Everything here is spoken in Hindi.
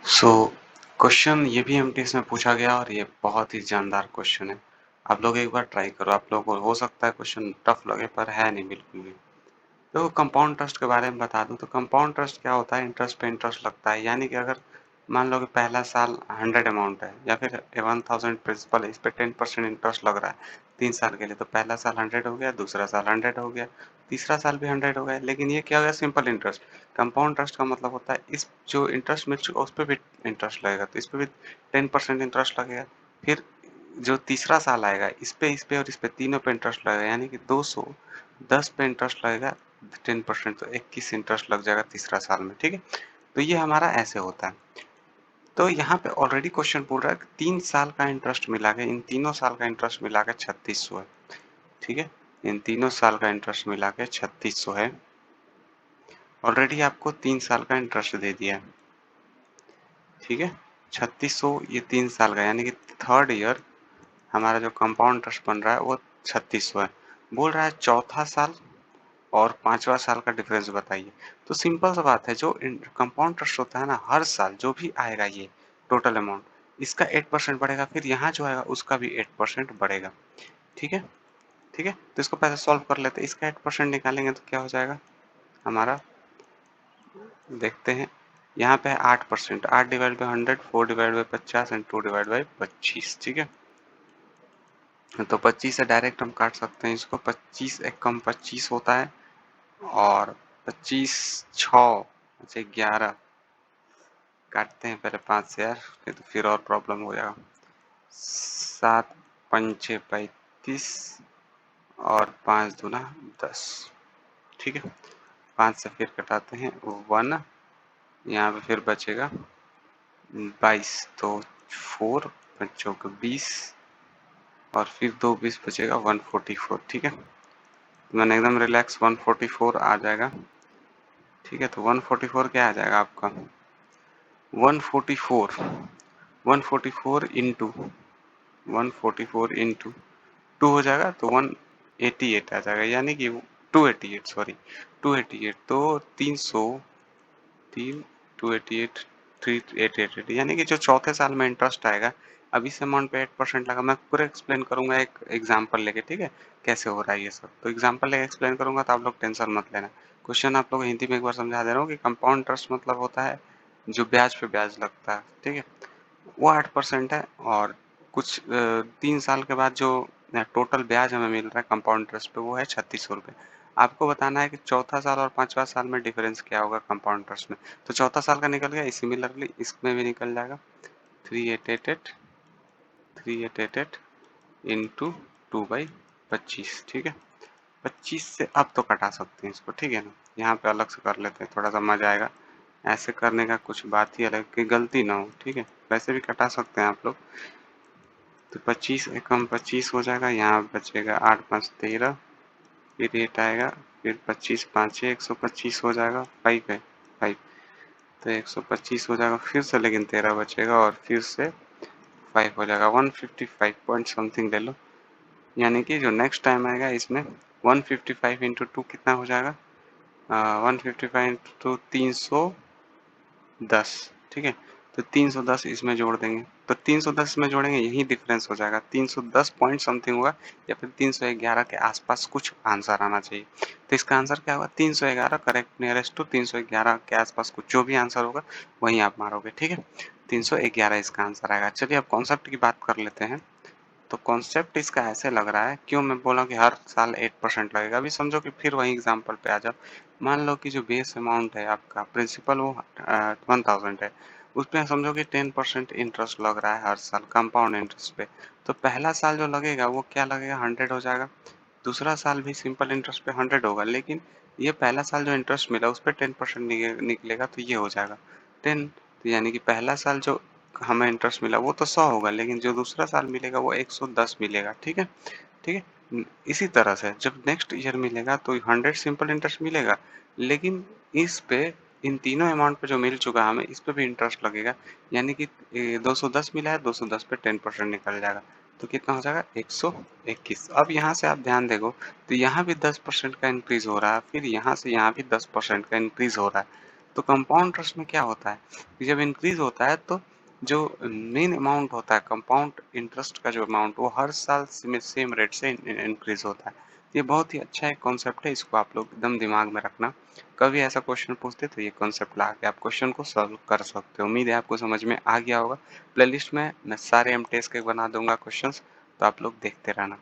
सो क्वेश्चन ये भी एमटीएस में पूछा गया और ये बहुत ही जानदार क्वेश्चन है। आप लोग एक बार ट्राई करो, आप लोगों को हो सकता है क्वेश्चन टफ लगे पर है नहीं बिल्कुल भी। तो कंपाउंड इंटरेस्ट के बारे में बता दूं तो कंपाउंड इंटरेस्ट क्या होता है, इंटरेस्ट पे इंटरेस्ट लगता है। यानी कि अगर मान लो कि पहला साल 100 अमाउंट है या फिर 1000 प्रिंसिपल है, इस पे 10% इंटरेस्ट लग रहा है 3 साल के लिए, तो पहला साल 100 हो गया, दूसरा साल 100 हो गया, तीसरा साल भी 100 हो गया। लेकिन ये क्या हो गया, सिंपल इंटरेस्ट। कंपाउंड इंटरेस्ट का मतलब होता है इस जो इंटरेस्ट मिल चुका उस पर भी इंटरेस्ट लगेगा, तो इस पे भी 10% इंटरेस्ट लगेगा। फिर जो तीसरा साल आएगा इस पे और इस पे तीनों पे इंटरेस्ट लगेगा, यानी कि 210 पे इंटरेस्ट लगेगा 10%, तो 21 इंटरेस्ट लग जाएगा तीसरा साल में। ठीक है, तो ये हमारा ऐसे होता है। तो यहाँ पे ऑलरेडी क्वेश्चन पूछ रहा है कि 3 साल का इंटरेस्ट मिला के, इन तीनों साल का इंटरेस्ट मिला के 3600 है। ठीक है, इन तीनों साल का इंटरेस्ट मिला के 3600 है। ऑलरेडी आपको 3 साल का इंटरेस्ट दे दिया है। ठीक है, 3600 ये 3 साल का, यानी कि थर्ड ईयर हमारा जो कंपाउंड इंटरेस्ट बन रहा है वो 3600 है। बोल रहा है चौथा साल और पांचवा साल का डिफरेंस बताइए। तो सिंपल सा बात है, जो कंपाउंड इंटरेस्ट होता है ना, हर साल जो भी आएगा ये टोटल अमाउंट इसका 8% बढ़ेगा, फिर यहाँ जो आएगा उसका भी 8% बढ़ेगा। ठीक है, ठीक है, तो इसको पहले सॉल्व कर लेते हैं। इसका 8% निकालेंगे तो क्या हो जाएगा हमारा, देखते हैं। यहाँ पे है 8%, 8 divide by 100, 4 divide by 50 and 2 divide by 25। ठीक है, तो 25 से डायरेक्ट हम काट सकते हैं इसको। 25 एक कम 25 होता है, और 25 6 अच्छा 11 काटते हैं पहले 5 से यार, नहीं तो फिर और प्रॉब्लम हो जाएगा। 7 पंचे 35 और 5 दूना 10। ठीक है, 5 से फिर कटाते हैं 1, यहाँ पे फिर बचेगा 22, तो 4 बच्चों को 20 और फिर 2 20 बचेगा 144। ठीक है, मैंने एकदम रिलैक्स 144 आ जाएगा। ठीक है, तो 144 क्या आ जाएगा आपका, 144 144 इंटू 144 इंटू 2 हो जाएगा, तो 188 आ जाएगा, यानी कि 288, सॉरी 288, तो 300 3 288 3888, यानी कि जो चौथे साल में इंटरेस्ट आएगा। अब इस अमाउंट पे 8% लगा, मैं पूरा एक्सप्लेन करूंगा एक एग्जांपल लेके। ठीक है, कैसे हो रहा है ये सब, तो एग्जांपल लेके एक्सप्लेन करूंगा, तो आप लोग टेंशन मत लेना। क्वेश्चन आप लोग हिंदी में एक बार समझा दे रहा हूँ कि कंपाउंड इंटरेस्ट मतलब होता है जो ब्याज पे ब्याज लगता है। ठीक है, वो 8% है, और कुछ 3 साल के बाद जो टोटल ब्याज हमें मिल रहा है कंपाउंड इंटरेस्ट पे वो है 3600 रुपये। आपको बताना है कि चौथा साल और पांचवा साल में डिफरेंस क्या होगा कंपाउंड इंटरेस्ट में। तो चौथा साल का निकल गया, सिमिलरली इसमें भी निकल जाएगा 3888 3888 इंटू 2/25। ठीक है, 25 से अब तो कटा सकते हैं इसको। ठीक है ना, यहाँ पे अलग से कर लेते हैं, थोड़ा सा मजा आएगा। ऐसे करने का कुछ बात ही अलग कि गलती ना हो। ठीक है, वैसे भी कटा सकते हैं आप लोग। तो 25 एकम 25 हो जाएगा, यहाँ बचेगा 8 5 13, फिर 8 आएगा, फिर 25 5 125 हो जाएगा, 5 है 5, तो 125 हो जाएगा फिर से, लेकिन 13 बचेगा और फिर से 5 हो जाएगा, 155 पॉइंट समथिंग ले लो। यानी कि जो नेक्स्ट टाइम आएगा इसमें 155 इंटू 2 कितना हो जाएगा, 155 इंटू 310। ठीक है, तो 310 इसमें जोड़ देंगे, तो 310 इसमें जोड़ेंगे, यही डिफरेंस हो जाएगा। 310 पॉइंट समथिंग होगा, या फिर 311 के आसपास कुछ आंसर आना चाहिए। तो इसका आंसर क्या होगा, 311 करेक्ट, नियरेस्ट टू 311 के आसपास कुछ जो भी आंसर होगा वही आप मारोगे। ठीक है, 311 इसका आंसर आएगा। चलिए अब कॉन्सेप्ट की बात कर लेते हैं। तो कॉन्सेप्ट इसका ऐसे लग रहा है, क्यों मैं बोला कि हर साल 8% लगेगा। अभी समझो कि फिर वही एग्जांपल पे आ जाओ। मान लो कि जो बेस अमाउंट है आपका प्रिंसिपल वो 1000 है, उस पर समझो कि 10% इंटरेस्ट लग रहा है हर साल कंपाउंड इंटरेस्ट पे। तो पहला साल जो लगेगा वो क्या लगेगा, 100 हो जाएगा। दूसरा साल भी सिंपल इंटरेस्ट पे 100 होगा, लेकिन ये पहला साल जो इंटरेस्ट मिला उस पर 10% निकलेगा, तो ये हो जाएगा 10। तो यानी कि पहला साल जो हमें इंटरेस्ट मिला वो तो 100 होगा, लेकिन जो दूसरा साल मिलेगा वो 110 मिलेगा। ठीक है, ठीक है, इसी तरह से जब नेक्स्ट ईयर मिलेगा तो 100 सिंपल इंटरेस्ट मिलेगा, लेकिन इस पे इन तीनों अमाउंट पे जो मिल चुका है हमें इस पे भी इंटरेस्ट लगेगा। यानी कि 210 मिला है, 210 पे 10% निकल जाएगा, तो कितना हो जाएगा 121। अब यहाँ से आप ध्यान देखो, तो यहाँ भी 10% का इंक्रीज हो रहा है, फिर यहाँ से यहाँ भी 10% का इंक्रीज हो रहा है। तो कंपाउंड इंटरेस्ट में क्या होता है कि जब इंक्रीज़ होता है तो जो मेन अमाउंट होता है कंपाउंड इंटरेस्ट का जो अमाउंट वो हर साल सेम रेट से इंक्रीज़ होता है। ये बहुत ही अच्छा एक कॉन्सेप्ट है, इसको आप लोग एकदम दिमाग में रखना। कभी ऐसा क्वेश्चन पूछते तो ये कॉन्सेप्ट लगा के आप क्वेश्चन को सॉल्व कर सकते हो। उम्मीद है आपको समझ में आ गया होगा। प्लेलिस्ट में मैं सारे एमटीएस के बना दूँगा क्वेश्चंस, तो आप लोग देखते रहना।